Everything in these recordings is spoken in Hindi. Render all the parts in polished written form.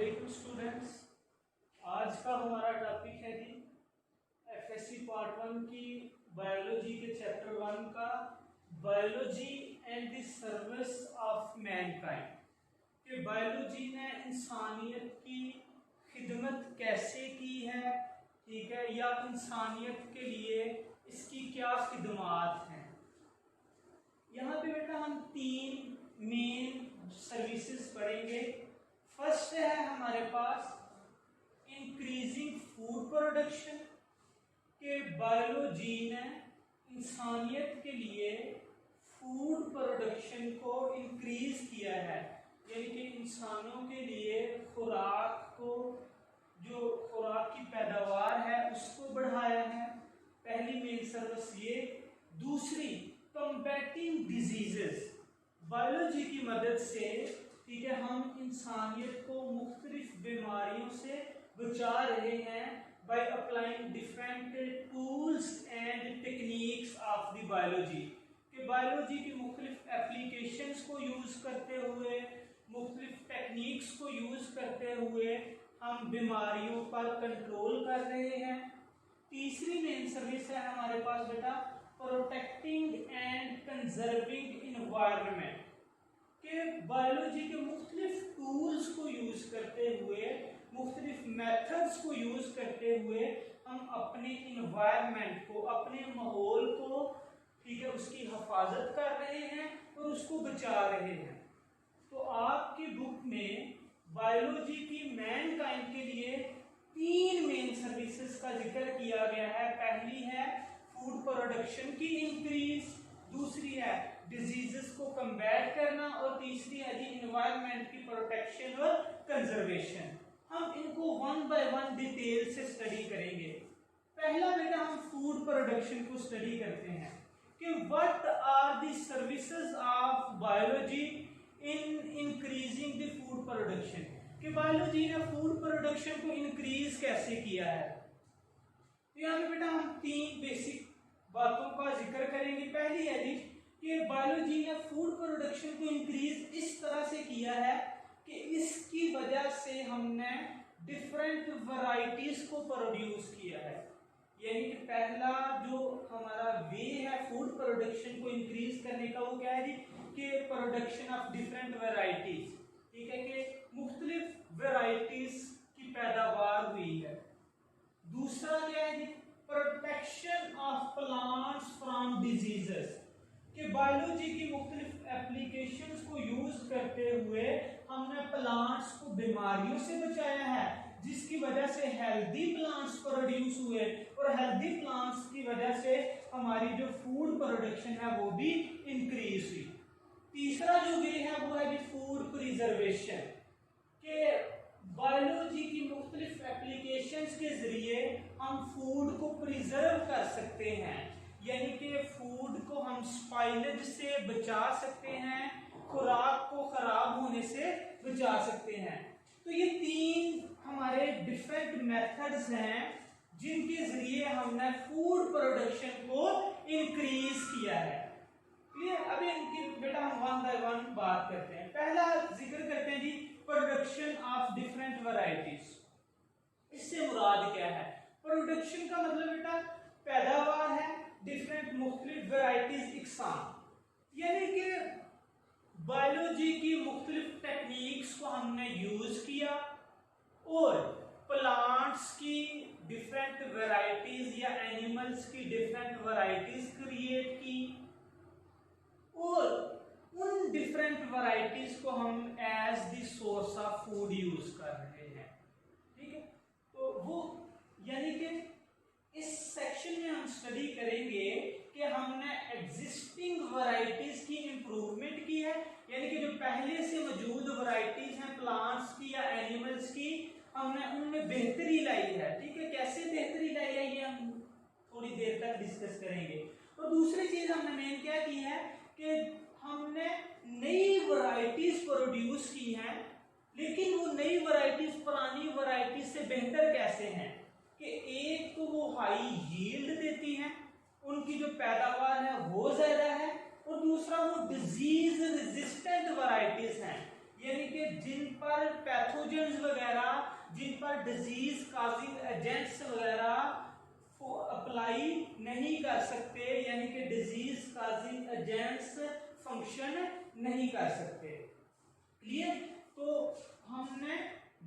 वालेकुम स्टूडेंट्स। आज का हमारा टॉपिक है जी एफएससी पार्ट 1 की बायोलॉजी के चैप्टर 1 का biology and the service of Mankind कि बायोलॉजी ने इंसानियत की खिदमत कैसे की है, ठीक है, या इंसानियत के लिए इसकी क्या खिदमात हैं। यहाँ पे बेटा हम 3 मेन सर्विसेज पढ़ेंगे। फर्स्ट है हमारे पास इंक्रीजिंग फूड प्रोडक्शन के बायोलॉजी ने इंसानियत के लिए फूड प्रोडक्शन को इंक्रीज किया है, यानी कि इंसानों के लिए खुराक को, जो खुराक की पैदावार है उसको बढ़ाया है। पहली मेन सर्विस ये। दूसरी, कॉम्बैटिंग डिजीजेस, बायोलॉजी की मदद से, ठीक है, हम इंसानियत को मुख्तलिफ बीमारियों से बचा रहे हैं by applying different tools and techniques of the biology कि बायोलॉजी की मुख्तलिफ एप्लीकेशंस को यूज करते हुए, मुख्तलिफ टेक्निक्स को यूज करते हुए हम बीमारियों पर कंट्रोल कर रहे हैं। तीसरी मेन सर्विस है हमारे पास बेटा प्रोटेक्टिंग एंड कंजर्विंग इन्वायरमेंट के बायोलॉजी के मुख्तलिफ टूल्स को यूज करते हुए, मुख्तलिफ मेथड्स को यूज करते हुए हम अपने इन्वायरमेंट को, अपने माहौल को, ठीक है, उसकी हिफाजत कर रहे हैं और उसको बचा रहे हैं। तो आपकी बुक में बायोलॉजी की मैनकाइंड के लिए 3 मेन सर्विसेज का जिक्र किया गया है। पहली है फूड प्रोडक्शन की इंक्रीज, दूसरी है डिजीजेस को कम्बैट करना और तीसरी है जी इन्वायरमेंट की प्रोटेक्शन और कंजर्वेशन। हम इनको 1 बाय 1 डिटेल से स्टडी करेंगे। पहला बेटा हम फूड प्रोडक्शन को स्टडी करते हैं कि what are the services of biology in increasing the food production कि बायोलॉजी ने फूड प्रोडक्शन को इंक्रीज कैसे किया है। तो यहाँ पे बेटा हम 3 बेसिक बातों का जिक्र करेंगे। पहली है जी कि बायोलॉजी ने फूड प्रोडक्शन को इंक्रीज इस तरह से किया है कि इसकी वजह से हमने डिफरेंट वैरायटीज को प्रोड्यूस किया है। यानी कि पहला जो हमारा वे है फूड प्रोडक्शन को इंक्रीज करने का, वो क्या है जी कि प्रोडक्शन ऑफ डिफरेंट वैरायटीज, ठीक है, कि मुख्तलिफ वैरायटीज की पैदावार हुई है। दूसरा क्या है जी protection of plants from diseases कि बायोलॉजी की मुख्तलिफ एप्लीकेशंस को यूज करते हुए हमने प्लांट्स को बीमारियों से बचाया है, जिसकी वजह से हेल्दी प्लांट्स प्रोड्यूस हुए और हेल्दी प्लांट्स की वजह से हमारी जो फूड प्रोडक्शन है वो भी इंक्रीज हुई। तीसरा जो वे है वो है फूड प्रिजर्वेशन के बायोलॉजी की मुख्तलिफ एप्लीकेशंस के जरिए हम फूड को प्रिजर्व कर सकते हैं, यानी कि फूड को हम स्पाइलेज से बचा सकते हैं, खुराक को खराब होने से बचा सकते हैं। तो ये 3 हमारे डिफरेंट मेथड्स हैं जिनके जरिए हमने फूड प्रोडक्शन को इंक्रीज किया है। क्लियर? अभी इनकी बेटा हम 1 बाय 1 बात करते हैं। पहला जिक्र करते हैं जी प्रोडक्शन ऑफ डिफरेंट वैरायटीज। इससे मुराद क्या है? प्रोडक्शन का मतलब बेटा पैदावार है, डिफरेंट मुख्तलिफ वैरायटीज इकसाम, यानी कि बायोलॉजी की मुख्तलिफ टेक्निक्स को हमने यूज किया और प्लांट्स की डिफरेंट वैरायटीज या एनिमल्स की डिफरेंट वैरायटीज क्रिएट की और उन डिफरेंट वैरायटीज को हम as the source of food use कर रहे हैं। ठीक है, तो वो यानी कि इस सेक्शन में हम स्टडी करेंगे कि हमने एग्जिस्टिंग वैरायटीज की इंप्रूवमेंट की है, यानी कि जो पहले से मौजूद वैरायटीज हैं प्लांट्स की या एनिमल्स की, हमने उनमें बेहतरी लाई है। ठीक है, कैसे बेहतरी लाई है ये हम थोड़ी देर तक डिस्कस करेंगे। और दूसरी चीज हमने मेन क्या की है कि हमने नई वैरायटीज प्रोड्यूस की हैं, लेकिन वो नई वैरायटीज पुरानी वैरायटीज से बेहतर कैसे हैं कि एक तो वो हाई यील्ड देती हैं, उनकी जो पैदावार है वो ज्यादा है, और दूसरा वो डिजीज रेजिस्टेंट वैरायटीज हैं, यानी कि जिन पर पैथोजेंस वगैरह, जिन पर डिजीज काजिंग एजेंट्स वगैरह को अप्लाई नहीं कर सकते, यानी कि डिजीज काजिंग एजेंट्स फंक्शन नहीं कर सकते। क्लियर? तो हमने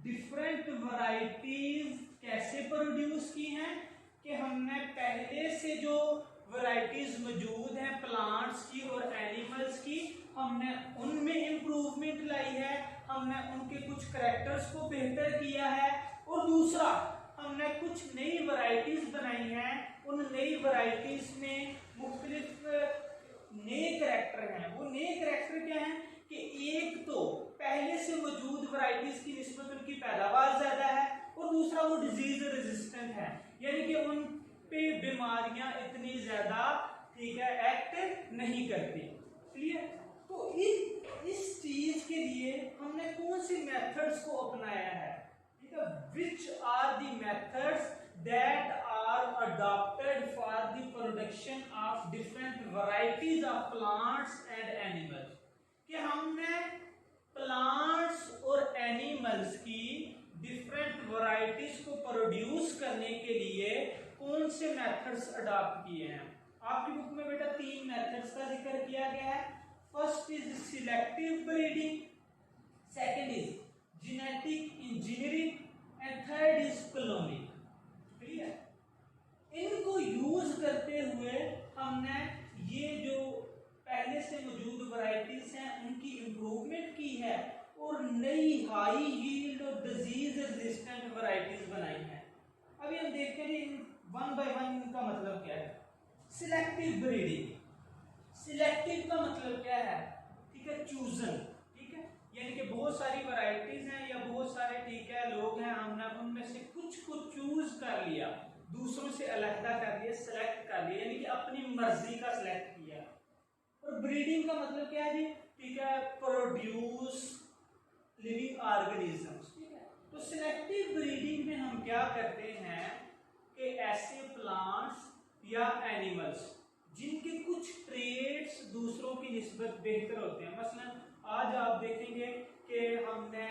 डिफरेंट वैरायटीज कैसे प्रोड्यूस की हैं कि हमने पहले से जो वैरायटीज मौजूद हैं प्लांट्स की और एनिमल्स की, हमने उनमें इंप्रूवमेंट लाई है, हमने उनके कुछ करैक्टर्स को बेहतर किया है, और दूसरा हमने कुछ नई वैरायटीज बनाई हैं। उन नई वैरायटीज में मुख्तलिफ नए करैक्टर हैं। वो नए करैक्टर क्या हैं कि एक तो पहले से मौजूद वैरायटीज की निस्बत उनकी पैदावार ज्यादा है, और दूसरा वो डिजीज रेजिस्टेंट है, यानी कि उन पे बीमारियां इतनी ज्यादा, ठीक है, एक्ट नहीं करती। क्लियर? तो इस चीज के लिए हमने कौन सी मेथड्स को अपनाया है, ठीक है, which are the methods that are adopted for the production of different varieties of plants and animals, कि हमने प्लांट्स और एनिमल्स की डिफरेंट वैरायटीज को प्रोड्यूस करने के लिए कौन से मेथड्स अडॉप्ट किए हैं। आपकी बुक में बेटा 3 मेथड्स का जिक्र किया गया है। First is selective breeding, second is genetic engineering, and third is cloning. Clear? इनको यूज करते हुए हमने ये जो पहले से मौजूद वैरायटीज हैं उनकी इंप्रूवमेंट की है, और नई हाई यील्ड और डिजीज रेजिस्टेंट वैरायटीज बनाई हैं। अभी हम देखते हैं वन बाय वन इनका मतलब क्या है। सिलेक्टिव ब्रीडिंग, सिलेक्टिव का मतलब क्या है, ठीक है, चूजन, ठीक है, यानी कि बहुत सारी वैरायटीज हैं या बहुत सारे, ठीक है, लोग हैं, हमने उनमें से कुछ को चूज कर लिया, दूसरों से अलहदा कर लिया, सेलेक्ट कर लिया, यानी कि अपनी मर्जी का सिलेक्ट किया। और ब्रीडिंग का मतलब क्या है जी, ठीक है, प्रोड्यूस लिविंग ऑर्गेनिजम्स, ठीक है। तो सिलेक्टिव ब्रीडिंग में हम क्या करते हैं कि ऐसे प्लांट्स या एनिमल्स जिनके कुछ ट्रेड्स दूसरों की निस्बत बेहतर होते हैं, मसलन आज आप देखेंगे कि हमने,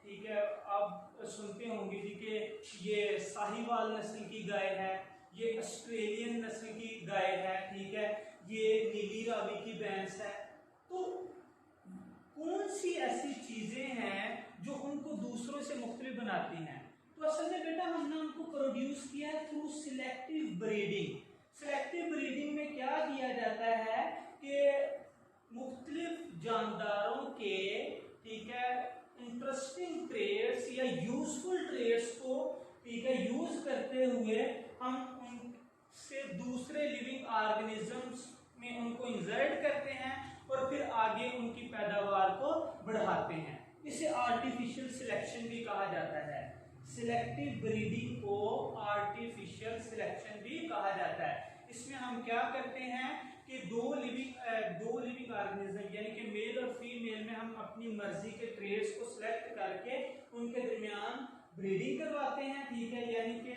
ठीक है, आप सुनते होंगे जी कि ये साहिवाल नस्ल की गाय है, ये ऑस्ट्रेलियन नस्ल की गाय है, ठीक है, ये नीली रावी की भैंस है। तो कौन सी ऐसी चीजें हैं जो उनको दूसरों से मुख्तलिफ बनाती हैं? तो असल में बेटा हमने उनको प्रोड्यूस किया है through selective breeding. Selective breeding में क्या किया जाता है कि मुख्तलिफ जानदारों के, ठीक है, इंटरेस्टिंग ट्रेड्स या यूजफुल ट्रेड्स को, ठीक है, यूज करते हुए हम उनसे दूसरे लिविंग ऑर्गेनिजम्स में उनको इंसर्ट करते हैं और फिर आगे उनकी पैदावार को बढ़ाते हैं। इसे आर्टिफिशियल सिलेक्शन भी कहा जाता है। सिलेक्टिव ब्रीडिंग को आर्टिफिशियल सिलेक्शन भी कहा जाता है। इसमें हम क्या करते हैं कि दो लिविंग ऑर्गेनिज्म यानी कि मेल और फीमेल में हम अपनी मर्जी के ट्रेड्स को सिलेक्ट करके उनके दरमियान ब्रीडिंग करवाते हैं, ठीक है, यानी कि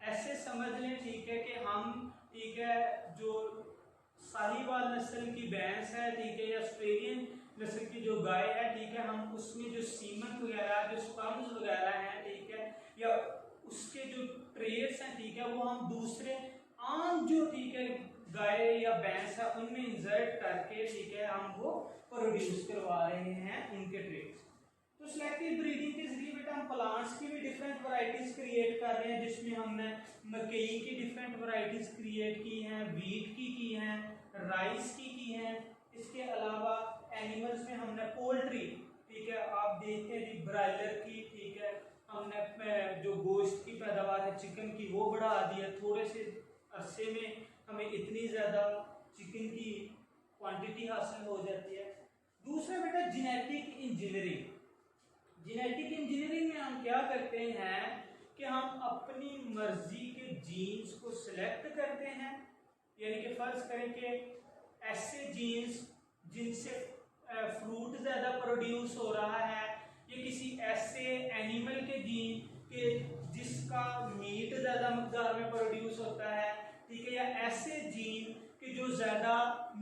ऐसे समझ लें, ठीक है, कि हम, ठीक है, जो साहिवाल नस्ल की भैंस है, ठीक है, या ऑस्ट्रेलियन नस्ल की जो गाय है, ठीक है, हम उसमें जो सीमन वगैरह, जो स्पर्म्स वगैरह हैं, ठीक है, या उसके जो ट्रेड्स हैं, ठीक है, वो हम दूसरे आम जो, ठीक है, गाय या भैंस है उनमें इंसर्ट करके, ठीक है, हम वो प्रोड्यूस करवा रहे हैं उनके ट्रेड्स। तो सिलेक्टिव ब्रीडिंग के जरिए बेटा हम प्लांट्स की भी डिफरेंट वैरायटीज क्रिएट कर रहे हैं, जिसमें हमने मकई की डिफरेंट वैरायटीज क्रिएट की हैं, वीट की हैं, राइस की हैं। इसके अलावा एनिमल्स में हमने पोल्ट्री, ठीक है, आप देखते हैं जी, ब्रायलर की, ठीक है, हमने जो गोश्त की पैदावार है चिकन की वो बढ़ा दिया। थोड़े से अरसे में हमें इतनी ज़्यादा चिकन की क्वांटिटी हासिल हो जाती है। दूसरा बेटा जेनेटिक इंजीनियरिंग। जेनेटिक इंजीनियरिंग में हम क्या करते हैं कि हम अपनी मर्जी के जीन्स को सिलेक्ट करते हैं, यानी कि फर्ज करें कि ऐसे जीन्स जिनसे फ्रूट ज़्यादा प्रोड्यूस हो रहा है, या किसी ऐसे एनिमल के जीन के जिसका मीट ज़्यादा मकदार में प्रोड्यूस होता है, ठीक है, या ऐसे जीन कि जो ज़्यादा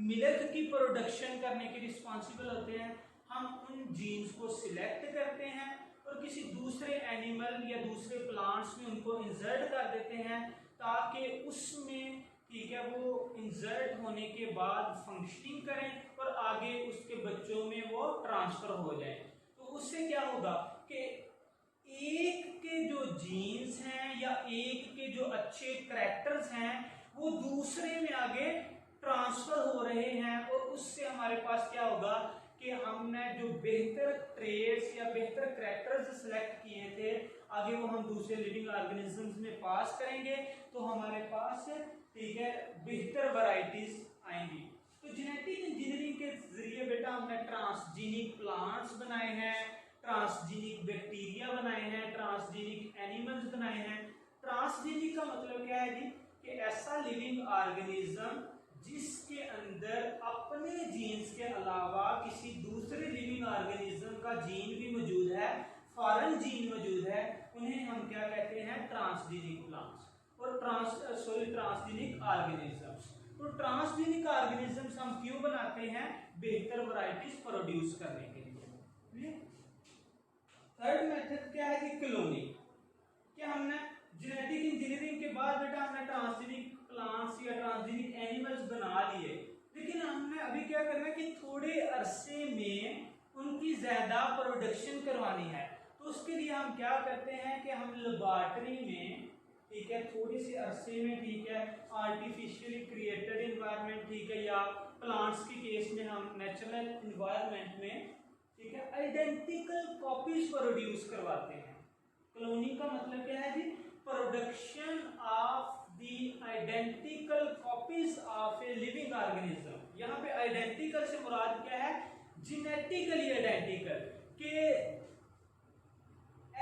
मिल्क की प्रोडक्शन करने के रिस्पॉन्सिबल होते हैं, हम उन जीन्स को सिलेक्ट करते हैं और किसी दूसरे एनिमल या दूसरे प्लांट्स में उनको इंसर्ट कर देते हैं, ताकि उसमें ठीक है वो इंसर्ट होने के बाद फंक्शनिंग करें और आगे उसके बच्चों में वो ट्रांसफर हो जाए। तो उससे क्या होगा कि एक के जो जीन्स हैं या एक के जो अच्छे करैक्टर्स हैं वो दूसरे में आगे ट्रांसफर हो रहे हैं, और उससे हमारे पास क्या होगा कि हमने जो बेहतर ट्रेड्स या बेहतर करैक्टर्स सिलेक्ट किए थे आगे वो हम दूसरे लिविंग ऑर्गेनिजम्स में पास करेंगे, तो हमारे पास ठीक है बेहतर वैरायटीज आएंगी। तो जेनेटिक इंजीनियरिंग के जरिए बेटा हमने ट्रांसजीनिक प्लांट्स बनाए हैं, ट्रांसजीनिक बैक्टीरिया बनाए हैं, ट्रांसजीनिक एनिमल्स बनाए हैं। ट्रांसजीनिक का मतलब क्या है जी कि ऐसा लिविंग ऑर्गेनिज्म जिसके अंदर अपने जीन्स के अलावा किसी दूसरे लिविंग ऑर्गेनिज्म का जीन भी मौजूद है, फॉरेन जीन मौजूद है, उन्हें हम क्या कहते हैं ट्रांसजीनिक प्लांट्स और ट्रांसजीनिक ऑर्गेनिजम्स। तो ट्रांसजीनिक ऑर्गेनिजम्स हम क्यों बनाते हैं? बेहतर वैरायटीज प्रोड्यूस करने के लिए। थर्ड मेथड क्या है कि क्लोनिंग। क्या हमने जेनेटिक इंजीनियरिंग के बाद बेटा हमने ट्रांसजीनिक प्लांट्स या ट्रांसजीनिक एनिमल्स बना लिए, लेकिन हमने अभी क्या करना है कि थोड़े अरसे में उनकी ज्यादा प्रोडक्शन करवानी है। तो उसके लिए हम क्या करते हैं कि हम लेबोरेटरी में ठीक है थोड़ी सी अरसे में ठीक है आर्टिफिशियली क्रिएटेड एनवायरनमेंट ठीक है या प्लांट्स के केस में हम नेचुरल एनवायरनमेंट में ठीक है आइडेंटिकल कॉपीज प्रोड्यूस करवाते हैं। क्लोनिंग का मतलब क्या है जी? Production of the identical copies of a living organism. यहाँ पे आइडेंटिकल से मुराद क्या है? जेनेटिकली आइडेंटिकल के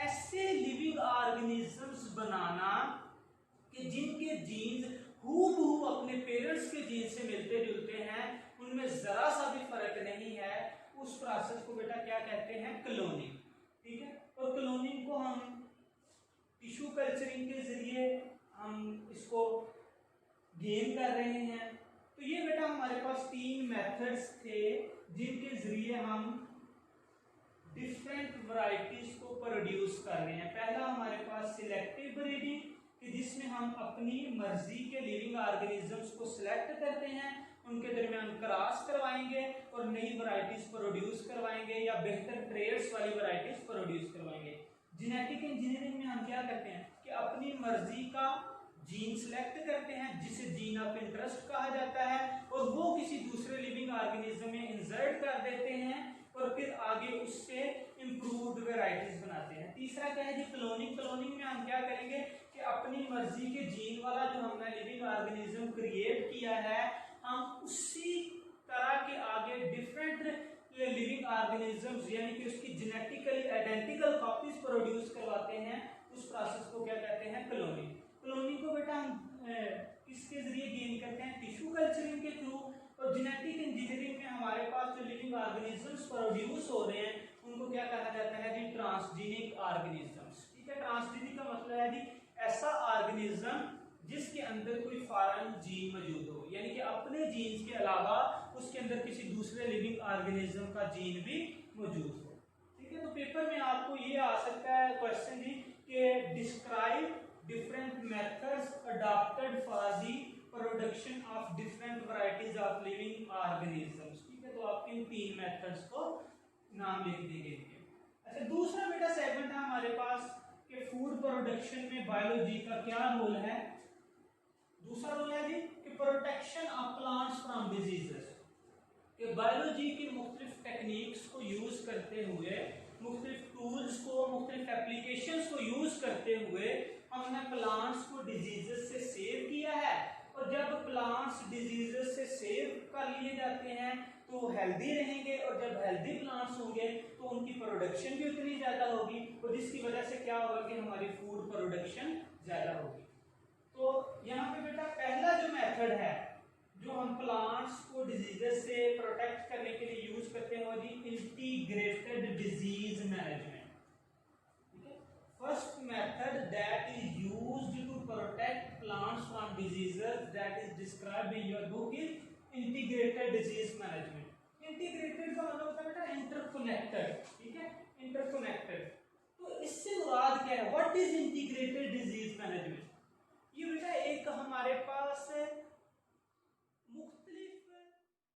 ऐसे लिविंग ऑर्गेनिजम्स बनाना कि जिनके जीन्स हूबहू अपने पेरेंट्स के जीन से मिलते जुलते हैं, उनमें जरा सा भी फर्क नहीं है, उस प्रोसेस को बेटा क्या कहते हैं? क्लोनिंग। ठीक है, और क्लोनिंग को हम टिश्यू कल्चरिंग के जरिए हम इसको गेन कर रहे हैं। तो ये बेटा हमारे पास 3 मेथड्स थे जिनके जरिए हम डिफरेंट वैरायटीज को प्रोड्यूस कर रहे हैं। पहला हमारे पास सिलेक्टिव ब्रीडिंग कि जिसमें हम अपनी मर्जी के लिविंग ऑर्गेनिजम्स को सिलेक्ट करते हैं, उनके दरमियान क्रॉस करवाएंगे और नई वैरायटीज प्रोड्यूस करवाएंगे या बेहतर ट्रेड्स वाली वैरायटीज प्रोड्यूस करवाएंगे। जेनेटिक इंजीनियरिंग में हम क्या करते हैं कि अपनी मर्जी का जीन सिलेक्ट करते हैं जिसे जीन ऑफ इंटरेस्ट कहा जाता है, और वो किसी दूसरे लिविंग ऑर्गेनिज्म में इंसर्ट कर देते हैं और फिर आगे उससे इंप्रूव्ड वैरायटीज बनाते हैं। तीसरा क्या है जी? क्लोनिंग। क्लोनिंग में हम क्या करेंगे कि अपनी मर्जी के जीन वाला जो हमने लिविंग ऑर्गेनिज्म क्रिएट किया है, हम उसी तरह के आगे डिफरेंट लिविंग ऑर्गेनिजम्स यानी कि उसकी जेनेटिकली आइडेंटिकल कॉपीज प्रोड्यूस करवाते हैं। उस प्रोसेस को क्या कहते हैं? क्लोनिंग। क्लोनिंग को बेटा हम किसके जरिए गेन करते हैं? टिश्यू कल्चरिंग के थ्रू। और जेनेटिक इंजीनियरिंग में हमारे पास जो लिविंग ऑर्गेनिजम्स प्रोड्यूस हो रहे हैं उनको क्या कहा जाता है जी? Transgenic organisms. ठीक है, ट्रांसजीनिक का मतलब है जी ऐसा ऑर्गेनिज्म जिसके अंदर कोई फॉरेन जीन मौजूद हो, यानी कि अपने जीन्स के अलावा उसके अंदर किसी दूसरे लिविंग ऑर्गेनिज्म का जीन भी मौजूद हो। ठीक है, तो पेपर में आपको ये आ सकता है क्वेश्चन जी कि describe different methods adopted for the production of different varieties of living organisms। ठीक है, तो आपके इन 3 मेथड्स को नाम लिख देंगे। अच्छा, दूसरा बेटा सेगमेंट है हमारे पास कि फूड प्रोडक्शन में बायोलॉजी का क्या रोल है। दूसरा रोल है जी कि protection of plants from diseases, कि बायोलॉजी की मुख्तलिफ टेक्निक्स को यूज करते हुए, मुख्तलिफ टूल्स को, मुख्तलिफ एप्लीकेशंस को यूज करते हुए हमने प्लांट्स को डिजीजेस से सेव किया है। और जब प्लांट्स डिजीजेस से सेव कर लिए जाते हैं तो वो हेल्दी रहेंगे, और जब हेल्दी प्लांट्स होंगे तो उनकी प्रोडक्शन भी उतनी ज्यादा होगी, और जिसकी वजह से क्या होगा कि हमारी फूड प्रोडक्शन ज्यादा होगी। तो यहाँ पे बेटा पहला जो मेथड है जो हम प्लांट्स को डिजीजेस से प्रोटेक्ट करने के लिए यूज करते हैं वो जी integrated disease management. First method that is used to protect plants from diseases that is described in your book is integrated disease management। integrated का मतलब होता है बेटा इंटरकनेक्टेड, ठीक है, इंटरकनेक्टेड। तो इससे मुराद क्या है, what is integrated disease management?